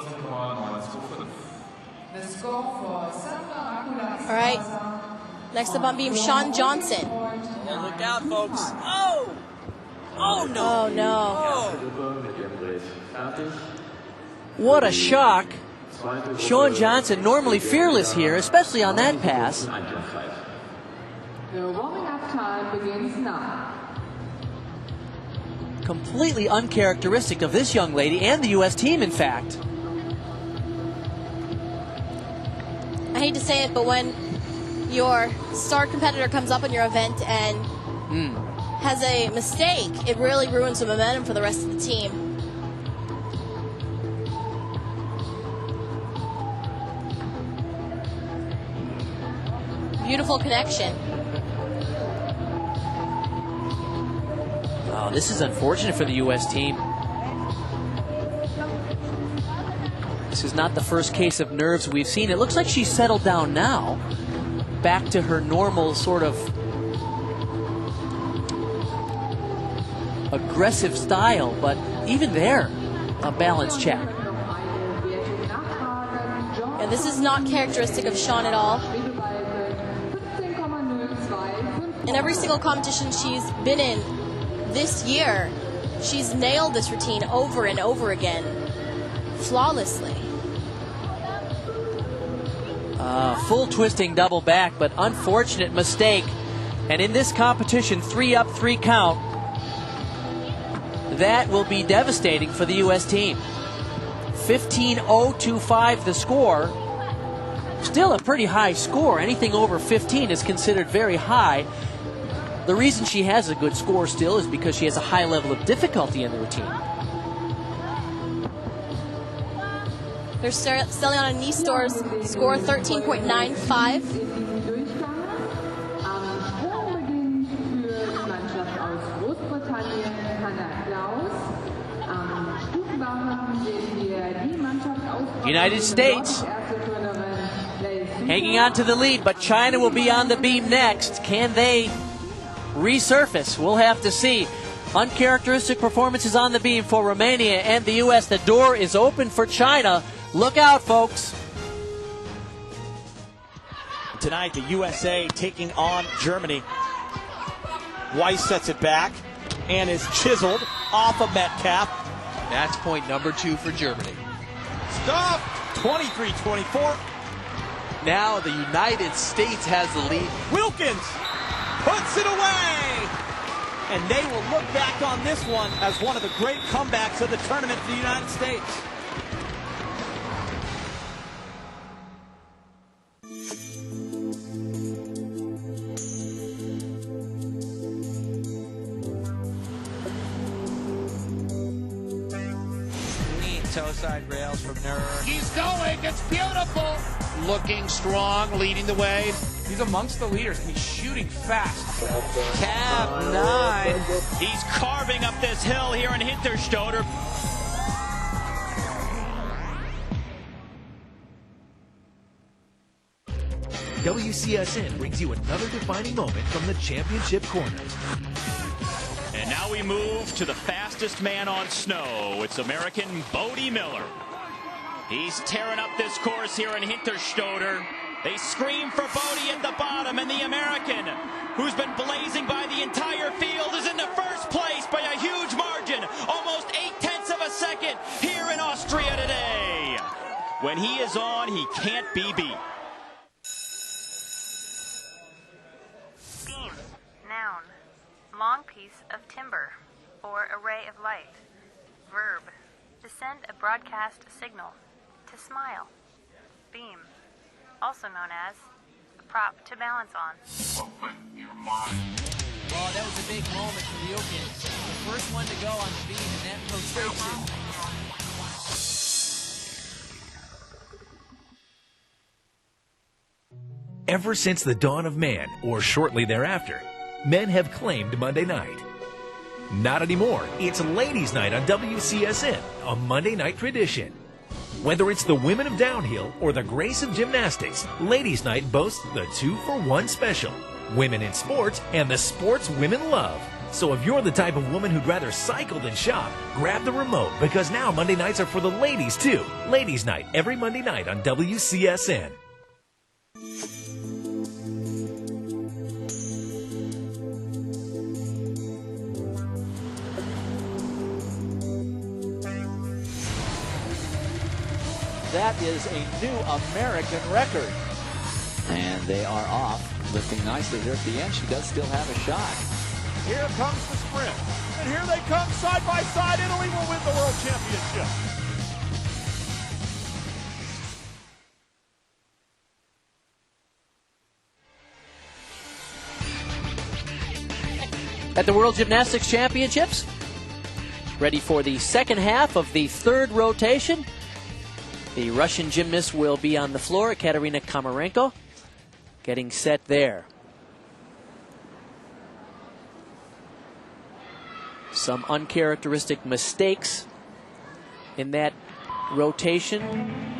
All right. Next up on beam, Sean Johnson. Yeah, look out, folks. Oh! Oh, no. Oh, no. Oh. What a shock. Sean Johnson, normally fearless here, especially on that pass. The warming up time begins now. Completely uncharacteristic of this young lady and the U.S. team, in fact. I hate to say it, but when your star competitor comes up in your event and has a mistake, it really ruins the momentum for the rest of the team. Beautiful connection. Oh, this is unfortunate for the U.S. team. This is not the first case of nerves we've seen. It looks like she's settled down now, back to her normal sort of aggressive style, but even there, a balance check. And this is not characteristic of Sean at all. In every single competition she's been in this year, she's nailed this routine over and over again, flawlessly. Full twisting double back, but unfortunate mistake. And in this competition, 3 up, 3 count. That will be devastating for the U.S. team. 15-0-2-5 the score. Still a pretty high score. Anything over 15 is considered very high. The reason she has a good score still is because she has a high level of difficulty in the routine. They're selling on a knee score 13.95. United States hanging on to the lead, but China will be on the beam next. Can they resurface? We'll have to see. Uncharacteristic performances on the beam for Romania and the U.S. The door is open for China. Look out, folks. Tonight, the USA taking on Germany. Weiss sets it back and is chiseled off of Metcalf. Match point number 2 for Germany. Stop! 23-24. Now the United States has the lead. Wilkins puts it away! And they will look back on this one as one of the great comebacks of the tournament for the United States. Toe side rails from Nerve. He's going. It's beautiful. Looking strong, leading the way. He's amongst the leaders. He's shooting fast. Cab 9. He's carving up this hill here in Hinterstoder. WCSN brings you another defining moment from the championship corner. And now we move to the fastest man on snow. It's American Bodie Miller. He's tearing up this course here in Hinterstoder. They scream for Bodie at the bottom, and the American, who's been blazing by the entire field, is in the first place by a huge margin, almost 0.8 of a second here in Austria today. When he is on, he can't be beat. Beam, noun, long piece of timber or array of light. Verb, to send a broadcast signal, to smile. Beam, also known as a prop to balance on. Oh, that was a big moment for the Wilkins. The first one to go on the beam in that rotation. Ever since the dawn of man, or shortly thereafter, men have claimed Monday night. Not anymore. It's Ladies' Night on WCSN, a Monday night tradition. Whether it's the women of downhill or the grace of gymnastics, Ladies' Night boasts the 2-for-1 special. Women in sports and the sports women love. So if you're the type of woman who'd rather cycle than shop, grab the remote because now Monday nights are for the ladies too. Ladies Night every Monday night on WCSN. That is a new American record. And they are off, lifting nicely here at the end. She does still have a shot. Here comes the sprint. And here they come side by side. Italy will win the world championship. At the World Gymnastics Championships, ready for the second half of the third rotation. The Russian gymnast will be on the floor, Katerina Komarenko, getting set there. Some uncharacteristic mistakes in that rotation,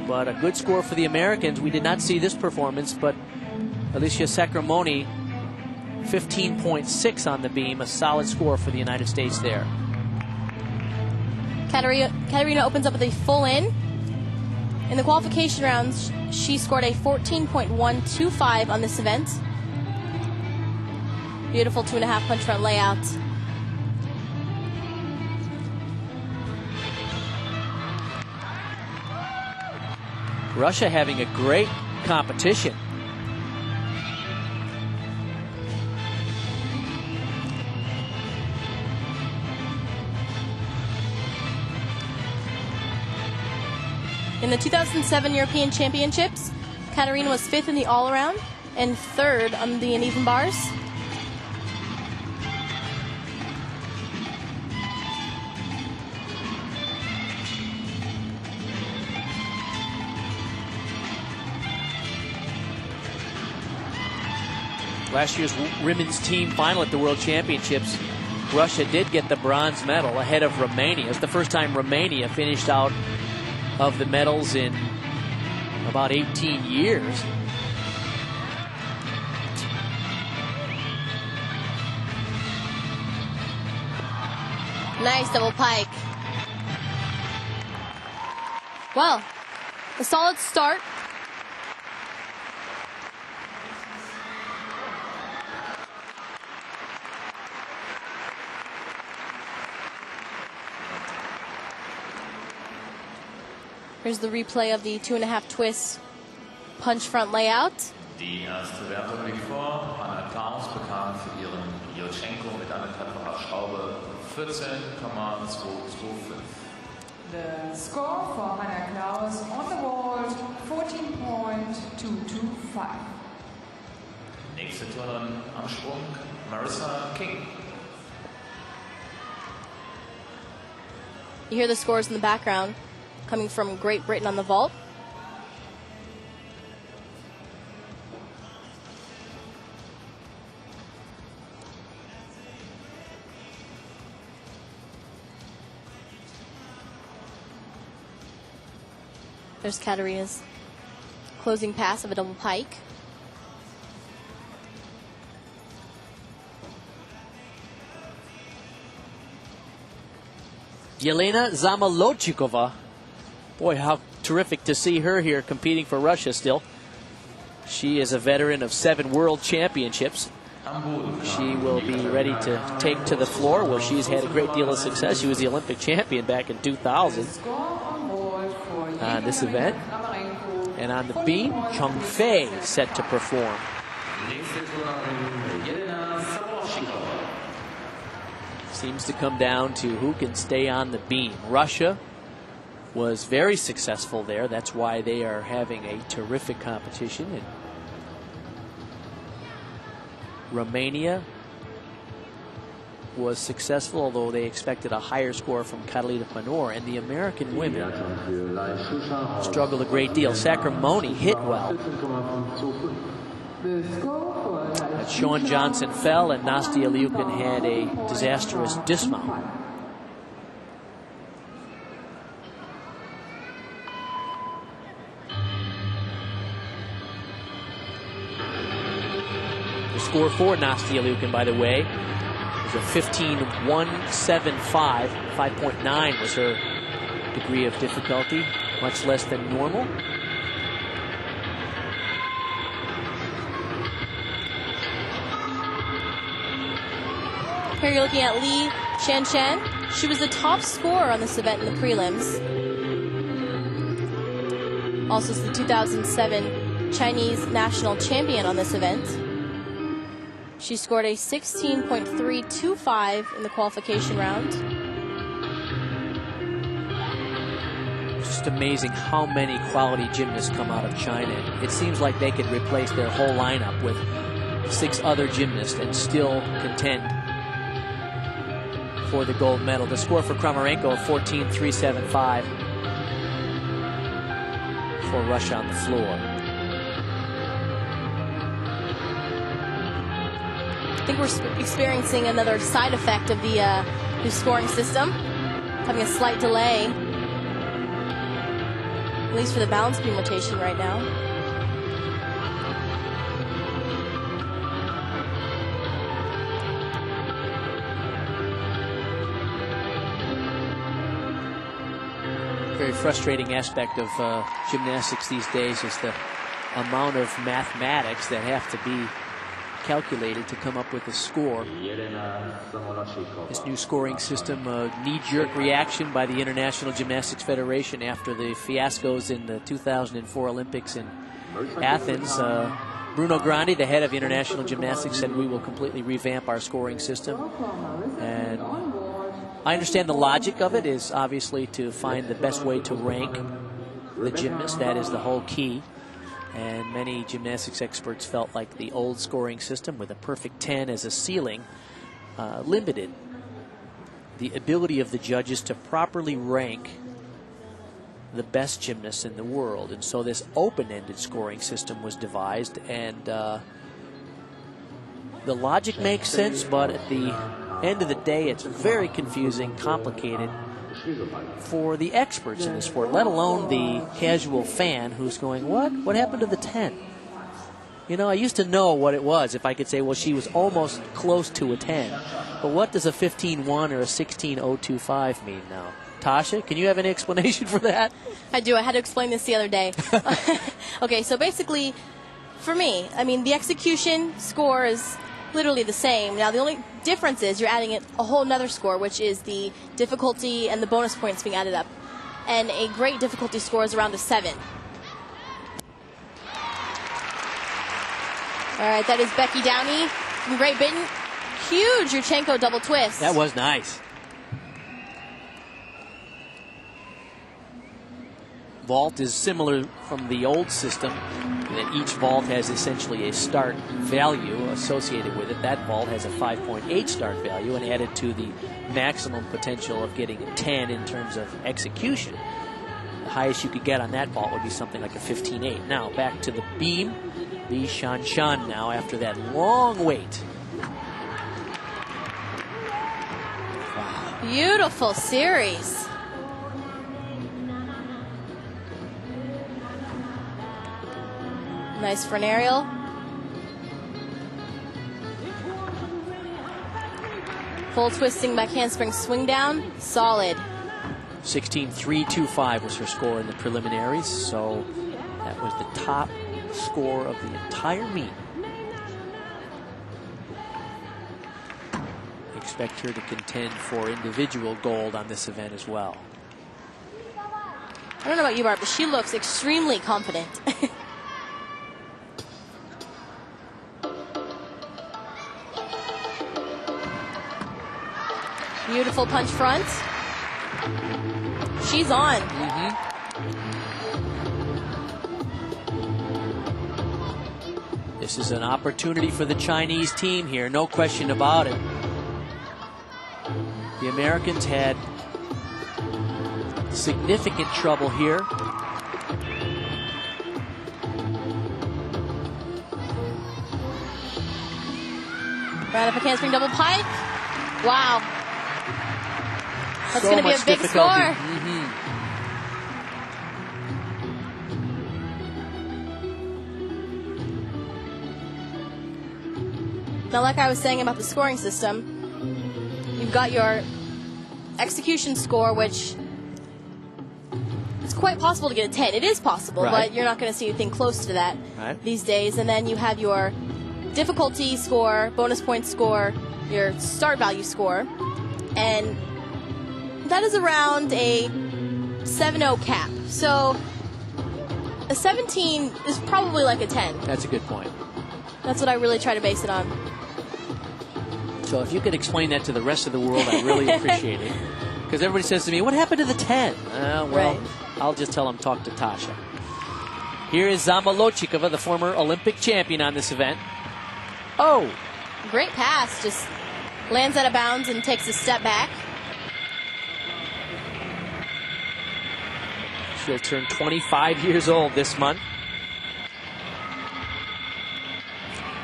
but a good score for the Americans. We did not see this performance, but Alicia Sacramone, 15.6 on the beam, a solid score for the United States there. Katerina opens up with a full in. In the qualification rounds, she scored a 14.125 on this event. Beautiful 2.5 punch front layout. Russia having a great competition. In the 2007 European Championships, Katerina was 5th in the all-around and 3rd on the uneven bars. Last year's women's team final at the World Championships, Russia did get the bronze medal ahead of Romania. It's the first time Romania finished out of the medals in about 18 years. Nice double pike. Well, a solid start. Here's the replay of the 2.5 twist punch front layout. Die erste Wertung liegt vor. Anna Klaus bekam für ihren Jurchenko mit anderthalbfacher Schraube 14,225. The score for Hannah Klaus on the board, 14.225. Nächste Turnerin am Sprung, Marissa King. You hear the scores in the background coming from Great Britain on the vault. There's Katerina's closing pass of a double pike. Yelena Zamolodchikova. Boy, how terrific to see her here competing for Russia still. She is a veteran of 7 world championships. She will be ready to take to the floor where she's had a great deal of success. She was the Olympic champion back in 2000 on this event. And on the beam, Chung Fei set to perform. Seems to come down to who can stay on the beam. Russia was very successful there. That's why they are having a terrific competition. And Romania was successful, although they expected a higher score from Catalina Panor. And the American women struggled a great deal. Sacramone hit well. But Sean Johnson fell, and Nastia Liukin had a disastrous dismount. The score for Nastia Liukin, by the way, was a 15.175. 5.9 was her degree of difficulty, much less than normal. Here you're looking at Li Shanchen. She was the top scorer on this event in the prelims. Also is the 2007 Chinese national champion on this event. She scored a 16.325 in the qualification round. Just amazing how many quality gymnasts come out of China. It seems like they could replace their whole lineup with 6 other gymnasts and still contend for the gold medal. The score for Kramarenko of 14.375 for Russia on the floor. I think we're experiencing another side effect of the new scoring system, having a slight delay, at least for the balance beam rotation right now. Very frustrating aspect of gymnastics these days is the amount of mathematics that have to be calculated to come up with a score. This new scoring system, a knee-jerk reaction by the International Gymnastics Federation after the fiascos in the 2004 Olympics in Athens. Bruno Grandi, the head of International Gymnastics, said we will completely revamp our scoring system. And I understand the logic of it is obviously to find the best way to rank the gymnast. That is the whole key. And many gymnastics experts felt like the old scoring system with a perfect 10 as a ceiling limited the ability of the judges to properly rank the best gymnasts in the world. And so this open-ended scoring system was devised, and the logic makes sense, but at the end of the day, it's very confusing, complicated for the experts in the sport, let alone the casual fan who's going, what happened to the 10? You know, I used to know what it was if I could say, well, she was almost close to a 10. But what does a 15.1 or a 16.025 mean now? Tasha, can you have any explanation for that? I do. I had to explain this the other day. Okay, so basically, for me, I mean, the execution score is literally the same. Now, the only difference is you're adding a whole nother score, which is the difficulty and the bonus points being added up. And a great difficulty score is around a 7. All right, that is Becky Downey from Great Britain. Huge Yurchenko double twist. That was nice. Vault is similar from the old system, that each vault has essentially a start value associated with it. That vault has a 5.8 start value, and added to the maximum potential of getting a 10 in terms of execution. The highest you could get on that vault would be something like a 15.8. Now back to the beam. Li Shanchen now after that long wait. Wow. Beautiful series. Nice for an aerial. Full twisting back handspring swing down. Solid. 16.325 was her score in the preliminaries, so that was the top score of the entire meet. Expect her to contend for individual gold on this event as well. I don't know about you, Bart, but she looks extremely confident. Beautiful punch front. She's on. This is an opportunity for the Chinese team here, no question about it. The Americans had significant trouble here. Right up a handspring double pike. Wow. That's So going to be a much big difficulty. score. Now, like I was saying about the scoring system, you've got your execution score, which it's quite possible to get a 10. It is possible, but you're not going to see anything close to that these days. And then you have your difficulty score, bonus point score, your start value score, and that is around a 7.0 cap. So a 17 is probably like a 10. That's a good point. That's what I really try to base it on. So if you could explain that to the rest of the world, I'd really appreciate it. Because everybody says to me, what happened to the 10? Well, I'll just tell them, talk to Tasha. Here is Zamolodchikova, the former Olympic champion on this event. Oh! Great pass. Just lands out of bounds and takes a step back. She'll turn 25 years old this month.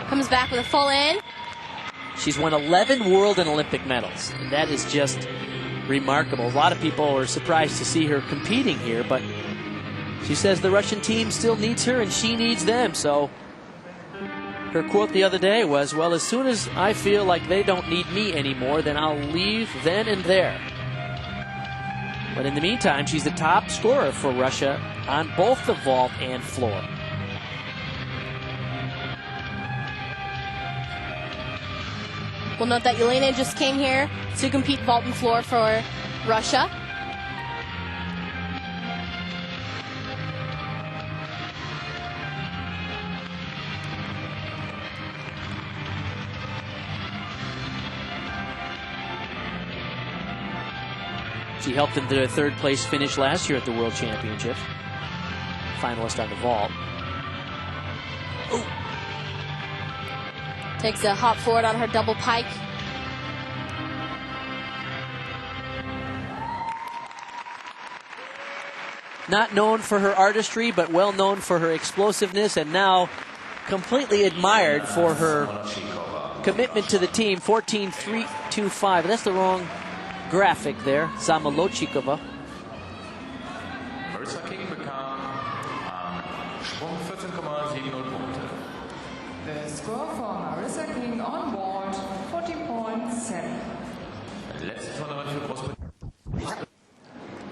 Comes back with a full in. She's won 11 world and Olympic medals, and that is just remarkable. A lot of people are surprised to see her competing here, but she says the Russian team still needs her and she needs them. So her quote the other day was, well, as soon as I feel like they don't need me anymore, then I'll leave then and there. But in the meantime, she's the top scorer for Russia on both the vault and floor. We'll note that Yelena just came here to compete vault and floor for Russia. She helped them to a third place finish last year at the World Championship. Finalist on the vault. Ooh. Takes a hop forward on her double pike. Not known for her artistry, but well known for her explosiveness, and now completely admired for her commitment to the team. 14.325. That's the wrong graphic there. Zamolodchikova. The score for Marissa King on board, 14.7.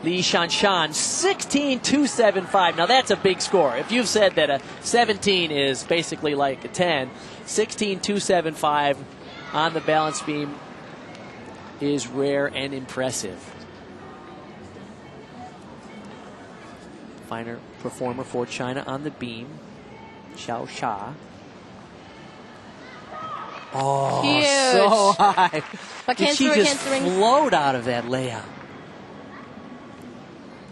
Li Shanshan, 16.275. Now that's a big score. If you've said that a 17 is basically like a 10, 16.275 on the balance beam is rare and impressive. Finer performer for China on the beam, Xiao Xia. Oh, huge. So high. But Did she just float out of that layup?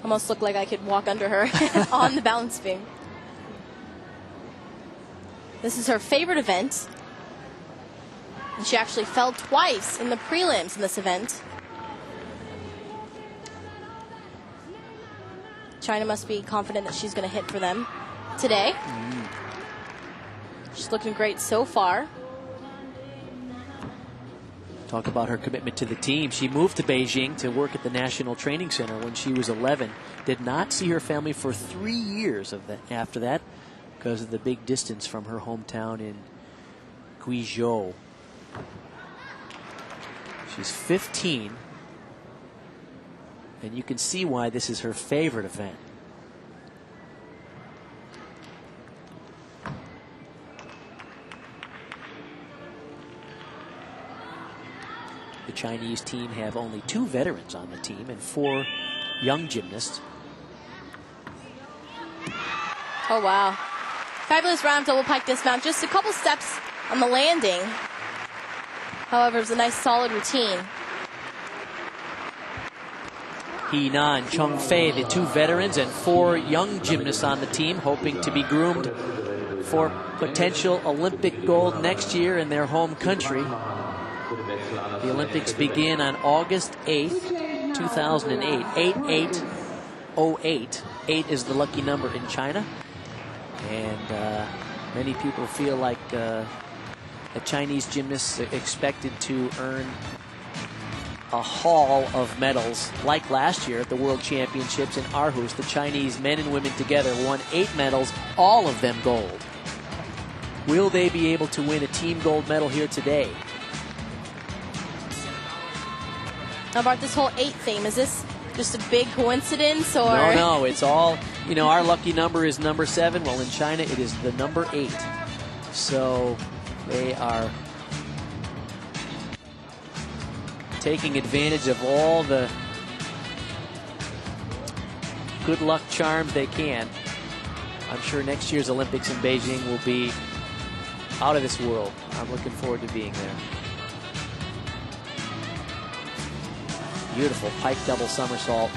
Almost looked like I could walk under her on the balance beam. This is her favorite event. And she actually fell twice in the prelims in this event. China must be confident that she's going to hit for them today. She's looking great so far. Talk about her commitment to the team. She moved to Beijing to work at the National Training Center when she was 11. Did not see her family for 3 years after that because of the big distance from her hometown in Guizhou. She's 15, and you can see why this is her favorite event. The Chinese team have only 2 veterans on the team and 4 young gymnasts. Oh, wow. Fabulous round double pike dismount. Just a couple steps on the landing. However, it was a nice solid routine. He Na and Chung Fei, the 2 veterans, and 4 young gymnasts on the team, hoping to be groomed for potential Olympic gold next year in their home country. The Olympics begin on August 8th, 2008. 8808. 8 is the lucky number in China. And many people feel like the Chinese gymnasts expected to earn a haul of medals like last year at the World Championships in Aarhus. The Chinese men and women together won 8 medals, all of them gold. Will they be able to win a team gold medal here today? Now, Bart, this whole 8 theme, is this just a big coincidence, or? No, it's all, you know, our lucky number is number 7. Well, in China, it is the number 8. So they are taking advantage of all the good luck charms they can. I'm sure next year's Olympics in Beijing will be out of this world. I'm looking forward to being there. Beautiful pike double somersault.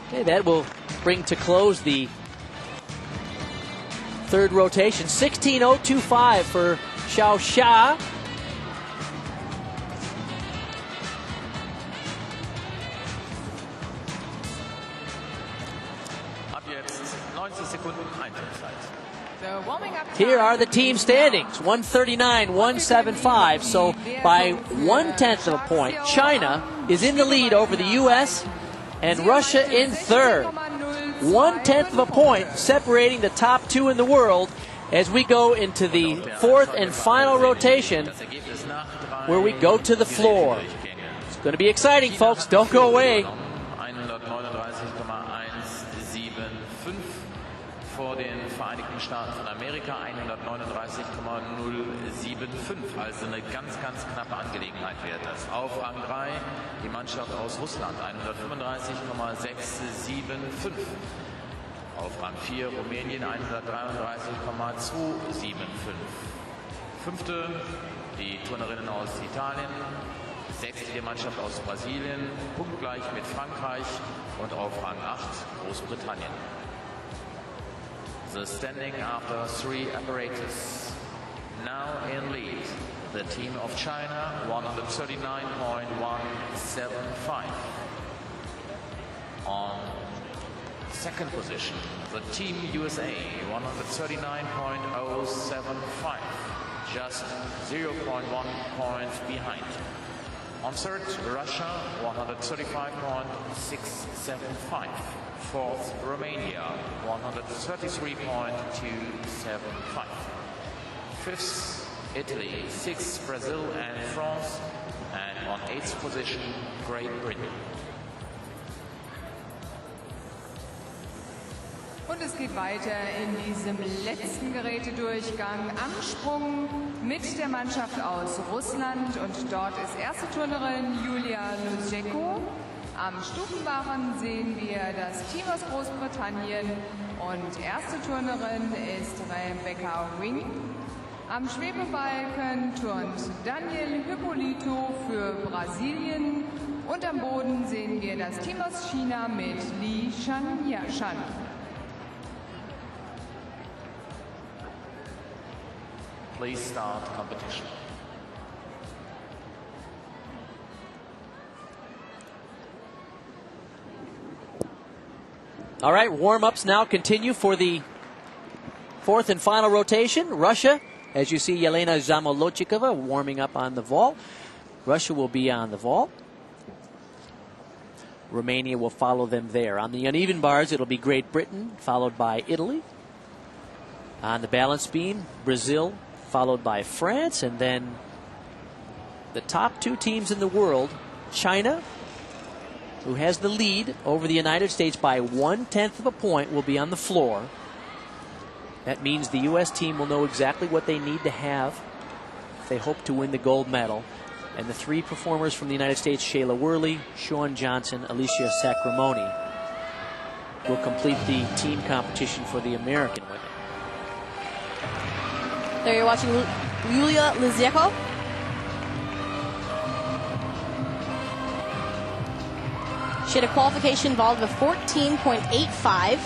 Okay, that will bring to close the 3rd rotation. 16.025 for Xiao Xia. Here are the team standings, 139, 175. So by 1/10 of a point, China is in the lead over the U.S. and Russia in 3rd. 1/10 of a point separating the top 2 in the world as we go into the 4th and final rotation, where we go to the floor. It's going to be exciting, folks. Don't go away. Vor den Vereinigten Staaten von Amerika 139,075. Also eine ganz, ganz knappe Angelegenheit wird das. Auf Rang 3 die Mannschaft aus Russland 135,675. Auf Rang 4 Rumänien 133,275. 5. die Turnerinnen aus Italien. 6. die Mannschaft aus Brasilien, punktgleich mit Frankreich. Und auf Rang 8 Großbritannien. The standing after 3 apparatus. Now in lead, the team of China, 139.175. On 2nd position, the team USA, 139.075. Just 0.1 points behind. On 3rd, Russia, 135.675. 4th, Romania, 133.275. 5th, Italy. 6th, Brazil and France. And on 8th position, Great Britain. Und es geht weiter in diesem letzten Gerätedurchgang am Sprung mit der Mannschaft aus Russland. Und dort ist erste Turnerin Julia Luzhenko. Am Stufenbarren sehen wir das Team aus Großbritannien und erste Turnerin ist Rebecca Wing. Am Schwebebalken turnt Daniel Hippolito für Brasilien und am Boden sehen wir das Team aus China mit Li Shan. Please start competition. All right, warm-ups now continue for the 4th and final rotation. Russia, as you see, Yelena Zamolodchikova warming up on the vault. Russia will be on the vault. Romania will follow them there. On the uneven bars, it'll be Great Britain, followed by Italy. On the balance beam, Brazil, followed by France. And then the top 2 teams in the world, China, who has the lead over the United States by 1/10 of a point, will be on the floor. That means the U.S. team will know exactly what they need to have if they hope to win the gold medal. And the 3 performers from the United States, Shayla Worley, Shawn Johnson, Alicia Sacramone, will complete the team competition for the American women. There you're watching Julia Luzhenko. She had a qualification vault of 14.85.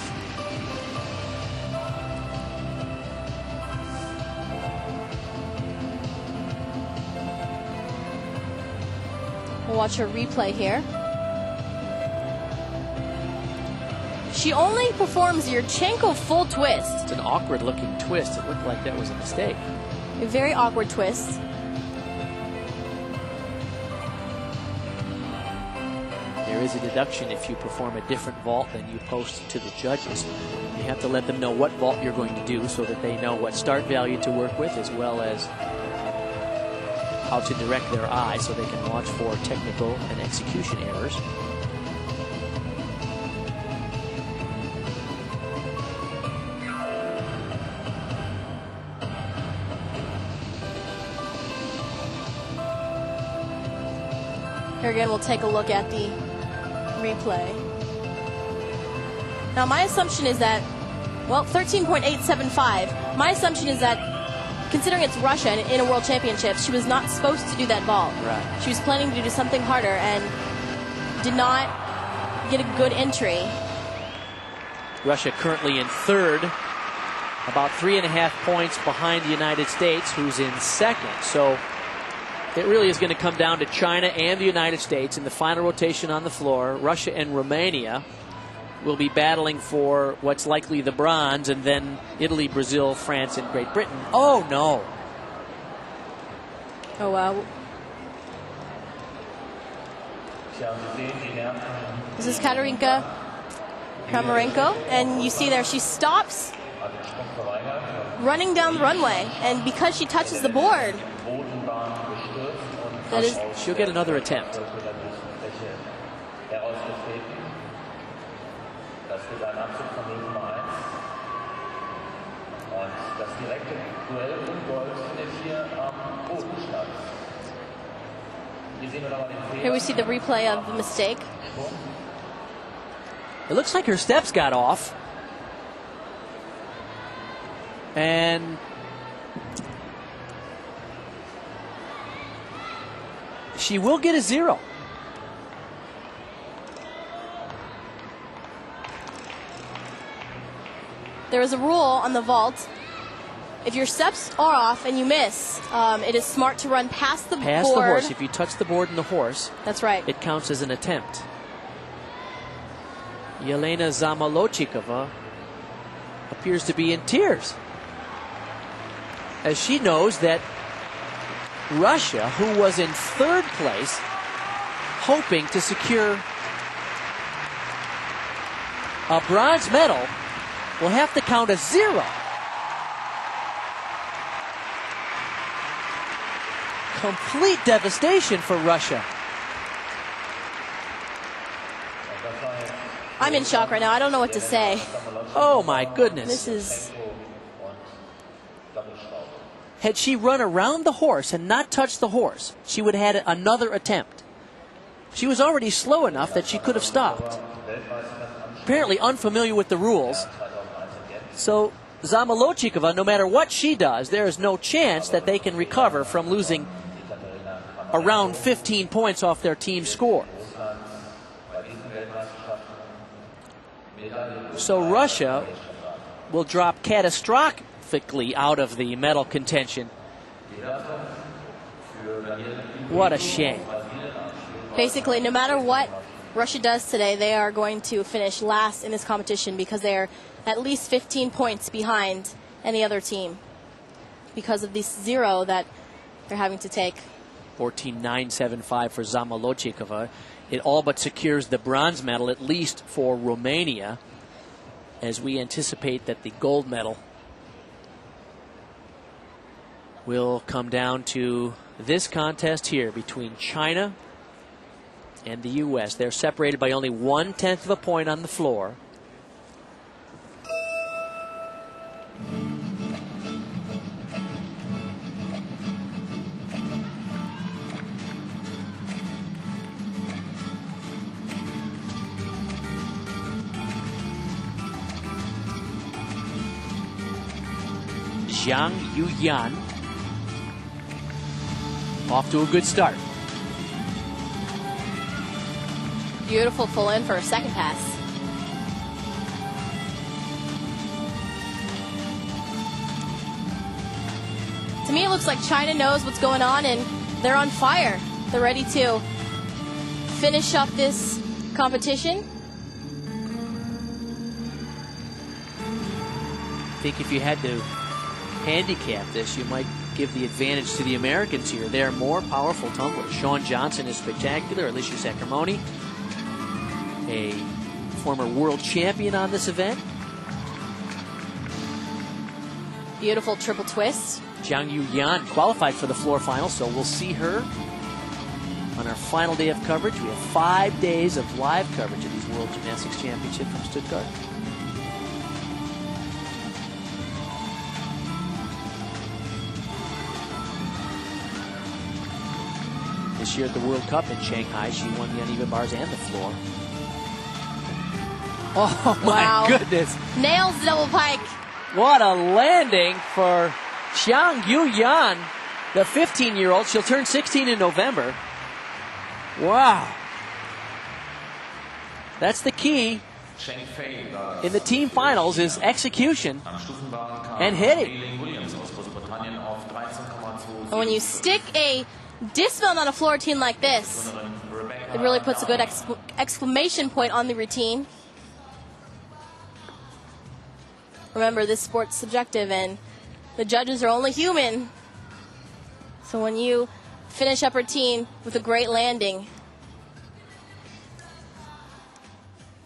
We'll watch her replay here. She only performs the Yurchenko full twist. It's an awkward looking twist. It looked like that was a mistake. A very awkward twist. Here there is a deduction if you perform a different vault than you post to the judges. You have to let them know what vault you're going to do so that they know what start value to work with, as well as how to direct their eye so they can watch for technical and execution errors. Here again, we'll take a look at the replay. Now, my assumption is that, well, 13.875. My assumption is that, considering it's Russia in a World Championship, she was not supposed to do that vault. Right. She was planning to do something harder and did not get a good entry. Russia currently in third, about 3.5 points behind the United States, who's in second. So it really is going to come down to China and the United States in the final rotation on the floor. Russia and Romania will be battling for what's likely the bronze, and then Italy, Brazil, France, and Great Britain. Oh, no. Oh, wow. This is Katarina Kramarenko, and you see there she stops running down the runway, and because she touches the board, that is, she'll get another attempt. Here we see the replay of the mistake. It looks like her steps got off. And she will get a 0. There is a rule on the vault. If your steps are off and you miss, it is smart to run past the board. Past the horse. If you touch the board and the horse, that's right, it counts as an attempt. Yelena Zamolodchikova appears to be in tears, as she knows that Russia, who was in third place, hoping to secure a bronze medal, will have to count a 0. Complete devastation for Russia. I'm in shock right now. I don't know what to say. Oh my goodness. This is... Had she run around the horse and not touched the horse, she would have had another attempt. She was already slow enough that she could have stopped. Apparently unfamiliar with the rules. So Zamolodchikova, no matter what she does, there is no chance that they can recover from losing around 15 points off their team score. So Russia will drop catastrophically out of the medal contention. What a shame. Basically, no matter what Russia does today, they are going to finish last in this competition because they are at least 15 points behind any other team because of this 0 that they're having to take. 14.975 for Zamolodchikova. It all but secures the bronze medal, at least for Romania, as we anticipate that the gold medal will come down to this contest here between China and the U.S. They're separated by only 1/10 of a point on the floor. Zhang Yuyan off to a good start. Beautiful full in for a second pass. To me, it looks like China knows what's going on and they're on fire. They're ready to finish up this competition. I think if you had to handicap this, you might give the advantage to the Americans here. They're more powerful tumblers. Shawn Johnson is spectacular. Alicia Sacramone a former world champion on this event. Beautiful triple twist. Jiang Yu Yan qualified for the floor final, so we'll see her on our final day of coverage. We have 5 days of live coverage of these World Gymnastics Championships from Stuttgart. This year at the World Cup in Shanghai, she won the uneven bars and the floor. Oh my goodness. Nails double pike. What a landing for Jiang Yu Yan, the 15-year-old. She'll turn 16 in November. Wow. That's the key in the team finals, is execution and hitting. And when you stick a dismount on a floor routine like this, it really puts a good exclamation point on the routine. Remember, this sport's subjective and the judges are only human. So when you finish up routine with a great landing,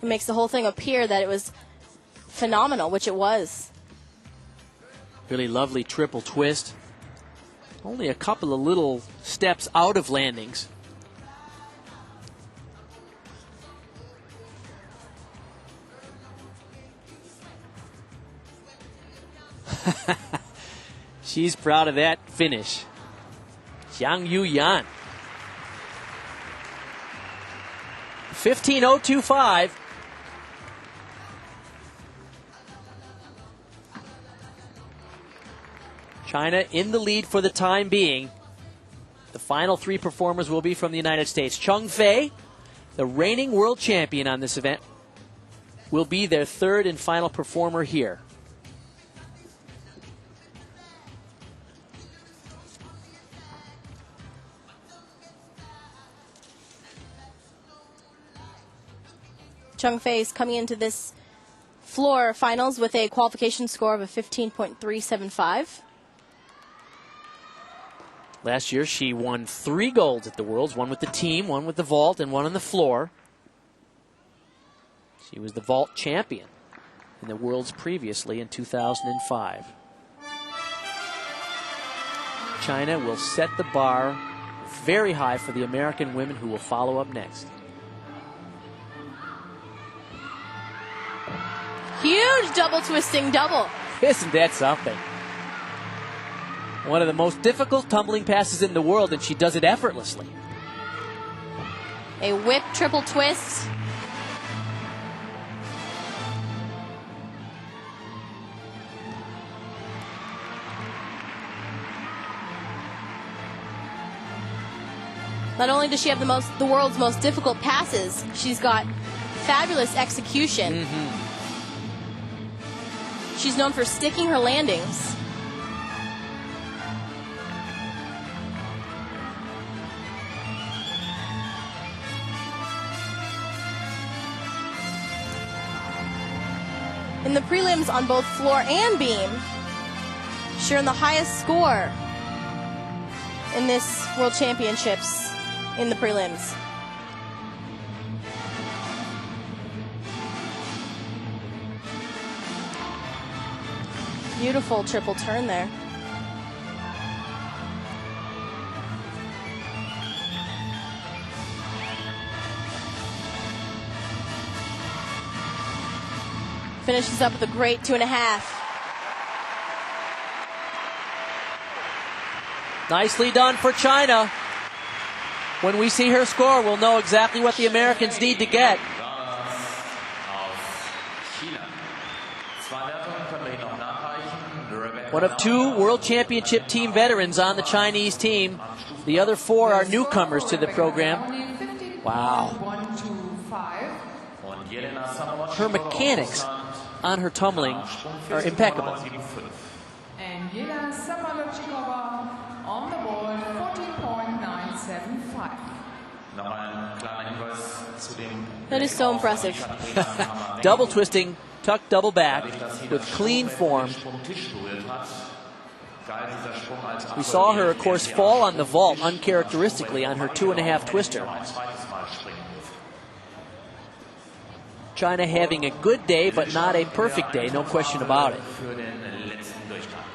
it makes the whole thing appear that it was phenomenal, which it was. Really lovely triple twist. Only a couple of little steps out of landings. She's proud of that finish. Jiang Yu Yan. 15.025. China in the lead for the time being. The final three performers will be from the United States. Cheng Fei, the reigning world champion on this event, will be their third and final performer here. Cheng Fei is coming into this floor finals with a qualification score of a 15.375. Last year, she won 3 golds at the Worlds, one with the team, one with the vault, and one on the floor. She was the vault champion in the Worlds previously in 2005. China will set the bar very high for the American women who will follow up next. Huge double twisting double. Isn't that something? One of the most difficult tumbling passes in the world, and she does it effortlessly. A whip triple twist. Not only does she have the world's most difficult passes, she's got fabulous execution. She's known for sticking her landings. In the prelims on both floor and beam, she earned the highest score in this World Championships in the prelims. Beautiful triple turn there. Finishes up with a great 2.5. Nicely done for China. When we see her score, we'll know exactly what the Americans need to get. One of 2 World Championship team veterans on the Chinese team. The other 4 are newcomers to the program. Wow. Her mechanics on her tumbling are impeccable. And Jelena Samolotchikova on the board, 14.975. That is so impressive. Double twisting, tucked double back with clean form. We saw her, of course, fall on the vault uncharacteristically on her 2.5 twister. China having a good day, but not a perfect day, no question about it. Für den letzten Durchgang.